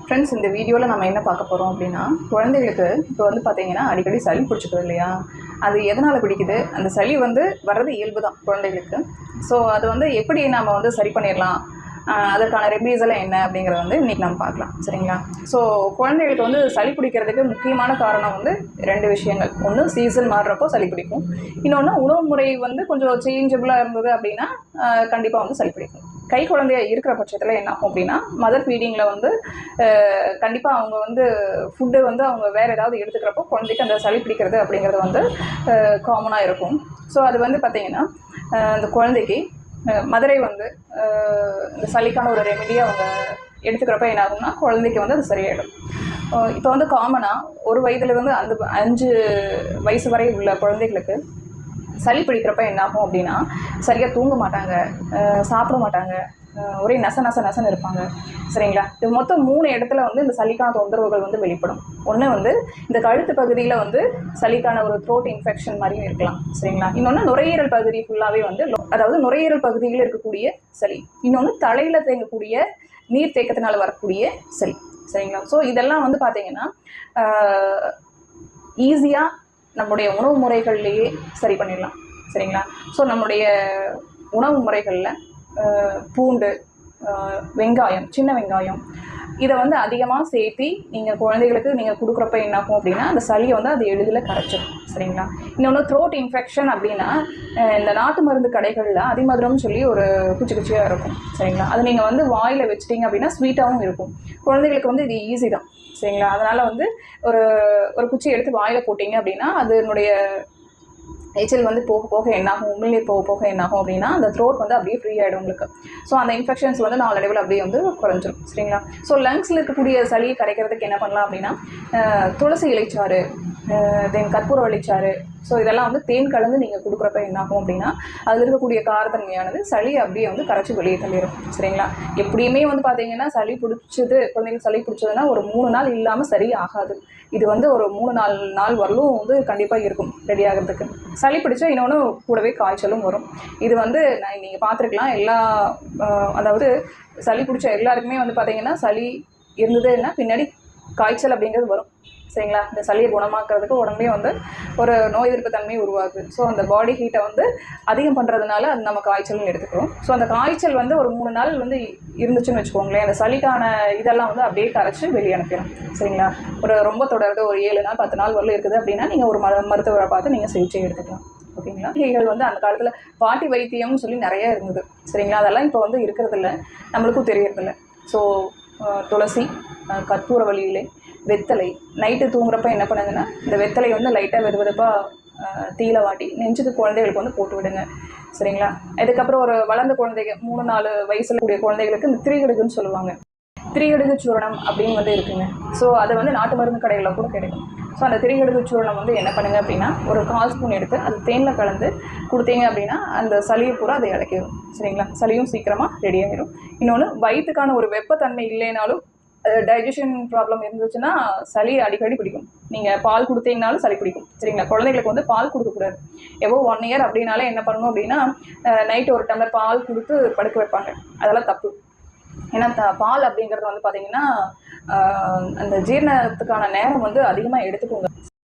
Friends, இந்த வீடியோவில் நம்ம என்ன பார்க்க போகிறோம் அப்படின்னா, குழந்தைகளுக்கு இப்போ வந்து பார்த்தீங்கன்னா அடிக்கடி சளி பிடிச்சிக்குது இல்லையா? அது எதனால் பிடிக்குது? அந்த சளி வந்து வர்றது இயல்பு தான் குழந்தைகளுக்கு. ஸோ அது வந்து எப்படி நம்ம வந்து சரி பண்ணிடலாம், அதற்கான ரெமீடிஸ் எல்லாம் என்ன அப்படிங்கிறத வந்து இன்றைக்கி நம்ம பார்க்கலாம். சரிங்களா? ஸோ குழந்தைகளுக்கு வந்து சளி பிடிக்கிறதுக்கு முக்கியமான காரணம் வந்து 2 விஷயங்கள். ஒன்று, சீசன் மாறுறப்போ சளி பிடிக்கும். இன்னொன்று, உணவு முறை வந்து கொஞ்சம் சேஞ்சபிளாக இருந்தது அப்படின்னா கண்டிப்பாக வந்து சளி பிடிக்கும். கை குழந்தைய இருக்கிற பட்சத்தில் என்ன ஆகும் அப்படின்னா, மதர் ஃபீடிங்கில் வந்து கண்டிப்பாக அவங்க வந்து ஃபுட்டு வந்து அவங்க வேறு ஏதாவது எடுத்துக்கிறப்போ குழந்தைக்கு அந்த சளி பிடிக்கிறது அப்படிங்கிறது வந்து காமனாக இருக்கும். ஸோ அது வந்து பார்த்திங்கன்னா அந்த குழந்தைக்கு மதுரை வந்து இந்த சளிக்கான ஒரு ரெமெடியை அவங்க எடுத்துக்கிறப்ப என்ன ஆகும்னா குழந்தைக்கு வந்து அது சரியாயிடும். இப்போ வந்து காமனாக ஒரு வயதுலேருந்து அந்த 5 வயசு வரை உள்ள குழந்தைகளுக்கு சளி பிடிக்கிறப்ப என்ன ஆகும் அப்படின்னா, சரியாக தூங்க மாட்டாங்க, சாப்பிட மாட்டாங்க, ஒரே நசன்னு இருப்பாங்க. சரிங்களா? இது மொத்தம் 3 இடத்துல வந்து இந்த சளிக்கான தொந்தரவுகள் வந்து வெளிப்படும். ஒன்று வந்து இந்த கழுத்து பகுதியில் வந்து சளிக்கான ஒரு த்ரோட் இன்ஃபெக்ஷன் மாதிரியும் இருக்கலாம். சரிங்களா? இன்னொன்று நுரையீரல் பகுதி ஃபுல்லாகவே வந்து அதாவது நுரையீரல் பகுதியில் இருக்கக்கூடிய சளி. இன்னொன்று தலையில் தேங்கக்கூடிய நீர் தேக்கத்தினால வரக்கூடிய சளி. சரிங்களா? ஸோ இதெல்லாம் வந்து பார்த்தீங்கன்னா ஈஸியாக நம்முடைய உணவு முறைகள்லேயே சரி பண்ணிடலாம். சரிங்களா? ஸோ நம்முடைய உணவு முறைகளில் பூண்டு, வெங்காயம், சின்ன வெங்காயம் இதை வந்து அதிகமாக சேர்த்து நீங்கள் குழந்தைகளுக்கு நீங்கள் கொடுக்குறப்ப என்னாகும் அப்படின்னா அந்த சளியை வந்து அது எளிதில் கரைச்சிடும். சரிங்களா? இன்னொன்று, த்ரோட் இன்ஃபெக்ஷன் அப்படின்னா இந்த நாட்டு மருந்து கடைகளில் அதிமதுரம்னு சொல்லி ஒரு குச்சி குச்சியாக இருக்கும். சரிங்களா? அது நீங்கள் வந்து வாயில் வச்சிட்டிங்க அப்படின்னா ஸ்வீட்டாகவும் இருக்கும். குழந்தைகளுக்கு வந்து இது ஈஸி தான். சரிங்களா? அதனால் வந்து ஒரு குச்சி எடுத்து வாயில் போட்டிங்க அப்படின்னா அதனுடைய எச்சல் வந்து போக போக என்னாகும், உண்மையிலே போக போக என்னாகும் அப்படின்னா அந்த த்ரோட் வந்து அப்படியே ஃப்ரீ ஆகிடும் உங்களுக்கு. ஸோ அந்த இன்ஃபெக்ஷன்ஸ் வந்து நாளடைவில் அப்படியே வந்து குறைஞ்சிரும். சரிங்களா? ஸோ லங்ஸில் இருக்கக்கூடிய சளியை கரைக்கிறதுக்கு என்ன பண்ணலாம் அப்படின்னா, துளசி இலைச்சாறு, தென் கற்பூரவள்ளிச்சாறு, ஸோ இதெல்லாம் வந்து தேன் கலந்து நீங்கள் கொடுக்குறப்ப என்னாகும் அப்படின்னா அதில் இருக்கக்கூடிய காரத்தன்மையானது சளி அப்படியே வந்து கரைச்சி வெளியே தள்ளிடும். சரிங்களா? எப்படியுமே வந்து பார்த்தீங்கன்னா சளி பிடிச்சது, குழந்தைங்களுக்கு சளி பிடிச்சதுன்னா ஒரு 3 நாள் இல்லாமல் சரி ஆகாது. இது வந்து ஒரு 3-4 நாள் வரலும் வந்து கண்டிப்பாக இருக்கும் ரெடி ஆகிறதுக்கு. சளி பிடிச்சா இன்னொன்று கூடவே காய்ச்சலும் வரும். இது வந்து நீங்கள் பார்த்துருக்கலாம். அதாவது சளி பிடிச்ச எல்லாருக்குமே வந்து பார்த்தீங்கன்னா சளி இருந்ததுன்னா பின்னாடி காய்ச்சல் அப்படிங்கிறது வரும். சரிங்களா? இந்த சளியை குணமாக்குறதுக்கு உடம்பே வந்து ஒரு நோய் எதிர்ப்பு தன்மையை உருவாக்குது. ஸோ அந்த பாடி ஹீட்டை வந்து அதிகம் பண்ணுறதுனால அது நம்ம காய்ச்சல்னு எடுத்துக்கிறோம். ஸோ அந்த காய்ச்சல் வந்து ஒரு 3 நாள் வந்து இருந்துச்சுன்னு வச்சுக்கோங்களேன், அந்த சளிக்கான இதெல்லாம் வந்து அப்படியே கரைச்சி வெளியே அனுப்பிடும். சரிங்களா? ரொம்ப தொடர்ந்து ஒரு 7 நாள் 10 நாள் வரலும் இருக்குது அப்படின்னா நீங்கள் ஒரு மருத்துவரை பார்த்து நீங்கள் சிகிச்சை எடுத்துக்கலாம். ஓகேங்களா? மூலிகைகள் வந்து அந்த காலத்தில் பாட்டி வைத்தியம்னு சொல்லி நிறைய இருந்தது. சரிங்களா? அதெல்லாம் இப்போ வந்து இருக்கிறதில்ல, நம்மளுக்கும் தெரியறதில்ல. ஸோ துளசி, கற்பூரவள்ளி இலை, வெத்தலை, நைட்டு தூங்குறப்ப என்ன பண்ணுங்கன்னா இந்த வெத்தலை வந்து லைட்டாக வெதுவெதுப்பாக தீயில வாட்டி நெஞ்சுக்கு குழந்தைகளுக்கு வந்து போட்டு விடுங்க. சரிங்களா? இதுக்கப்புறம் ஒரு வளர்ந்த குழந்தைங்க 3-4 வயசுல கூடிய குழந்தைகளுக்கு இந்த திரிகடுகுன்னு சொல்லுவாங்க. திரிகடுகு சூரணம் அப்படின்னு வந்து இருக்குங்க. ஸோ அதை வந்து நாட்டு மருந்து கடைகளில் கூட கிடைக்கும். ஸோ அந்த திரிகடுகு சூரணம் வந்து என்ன பண்ணுங்க அப்படின்னா ஒரு 1/4 ஸ்பூன் எடுத்து அது தேனில் கலந்து கொடுத்தீங்க அப்படின்னா அந்த சளியை பூரா அதை இறக்கிடும். சரிங்களா? சளியும் சீக்கிரமாக ரெடி ஆகிடும். இன்னொன்று, வயிற்றுக்கான ஒரு வெப்பத்தன்மை இல்லைனாலும் டைஜஷன் ப்ராப்ளம் இருந்துச்சுன்னா சளி அடிக்கடி பிடிக்கும். நீங்கள் பால் கொடுத்தீங்கனாலும் சளி பிடிக்கும். சரிங்களா? குழந்தைங்களுக்கு வந்து பால் கொடுக்கக்கூடாது. எவ்வளோ 1 இயர் அப்படின்னாலே என்ன பண்ணணும் அப்படின்னா நைட்டு ஒரு டம்ளர் பால் கொடுத்து படுக்க வைப்பாங்க. அதெல்லாம் தப்பு. ஏன்னா பால் அப்படிங்கிறது வந்து பார்த்தீங்கன்னா அந்த ஜீரணத்துக்கான நேரம் வந்து அதிகமாக எடுத்துக்கோங்க.